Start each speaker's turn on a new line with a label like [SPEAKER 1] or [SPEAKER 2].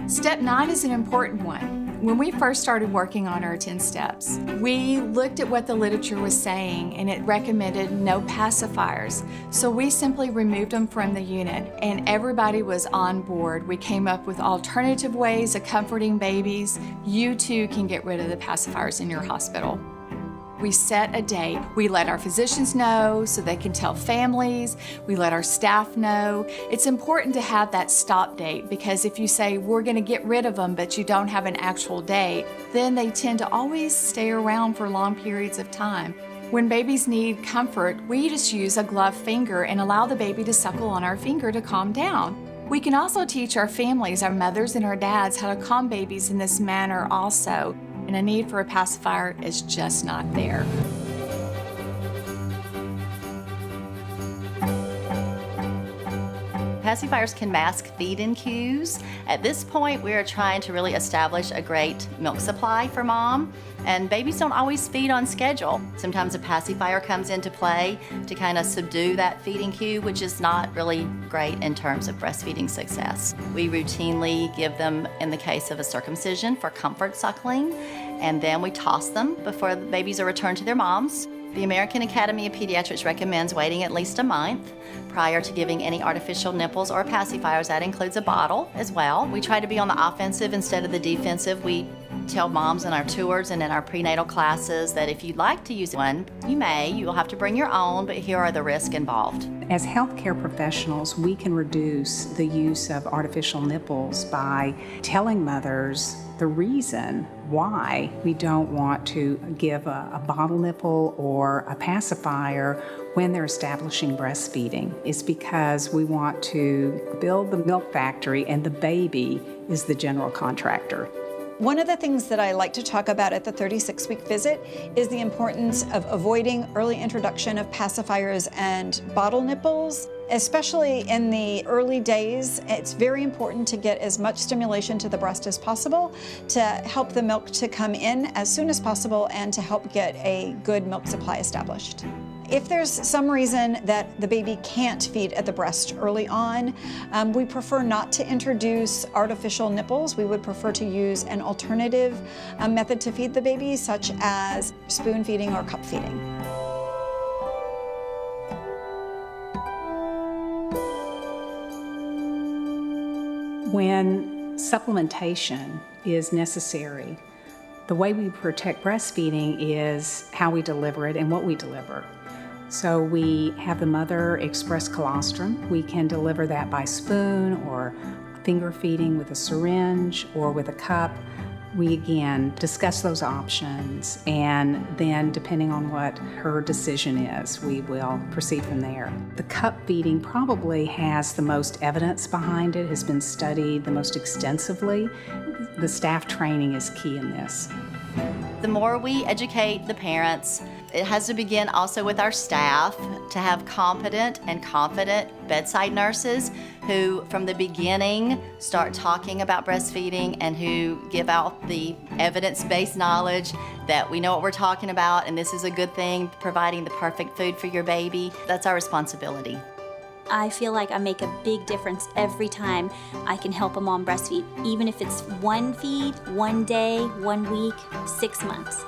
[SPEAKER 1] Step 9 is an important one. When we first started working on our 10 steps, we looked at what the literature was saying, and it recommended no pacifiers. So we simply removed them from the unit, and everybody was on board. We came up with alternative ways of comforting babies. You too can get rid of the pacifiers in your hospital. We set a date. We let our physicians know so they can tell families. We let our staff know. It's important to have that stop date, because if you say we're going to get rid of them but you don't have an actual date, then they tend to always stay around for long periods of time. When babies need comfort, we just use a gloved finger and allow the baby to suckle on our finger to calm down. We can also teach our families, our mothers and our dads, how to calm babies in this manner also. And a need for a pacifier is just not there.
[SPEAKER 2] Pacifiers can mask feed-in cues. At this point, we are trying to really establish a great milk supply for mom, and babies don't always feed on schedule. Sometimes a pacifier comes into play to kind of subdue that feeding cue, which is not really great in terms of breastfeeding success. We routinely give them, in the case of a circumcision, for comfort suckling, and then we toss them before the babies are returned to their moms. The American Academy of Pediatrics recommends waiting at least a month prior to giving any artificial nipples or pacifiers. That includes a bottle as well. We try to be on the offensive instead of the defensive. We tell moms in our tours and in our prenatal classes that if you'd like to use one, you may. You will have to bring your own, but here are the risks involved.
[SPEAKER 3] As healthcare professionals, we can reduce the use of artificial nipples by telling mothers the reason why we don't want to give a bottle nipple or a pacifier when they're establishing breastfeeding. It's because we want to build the milk factory and the baby is the general contractor.
[SPEAKER 4] One of the things that I like to talk about at the 36-week visit is the importance of avoiding early introduction of pacifiers and bottle nipples. Especially in the early days, it's very important to get as much stimulation to the breast as possible to help the milk to come in as soon as possible and to help get a good milk supply established. If there's some reason that the baby can't feed at the breast early on, we prefer not to introduce artificial nipples. We would prefer to use an alternative method to feed the baby, such as spoon feeding or cup feeding.
[SPEAKER 3] When supplementation is necessary, the way we protect breastfeeding is how we deliver it and what we deliver. So we have the mother express colostrum. We can deliver that by spoon or finger feeding with a syringe or with a cup. We again discuss those options, and then depending on what her decision is, we will proceed from there. The cup feeding probably has the most evidence behind it, has been studied the most extensively. The staff training is key in this.
[SPEAKER 2] The more we educate the parents, it has to begin also with our staff to have competent and confident bedside nurses who, from the beginning, start talking about breastfeeding and who give out the evidence-based knowledge that we know what we're talking about and this is a good thing, providing the perfect food for your baby. That's our responsibility.
[SPEAKER 5] I feel like I make a big difference every time I can help a mom breastfeed, even if it's one feed, one day, 1 week, 6 months.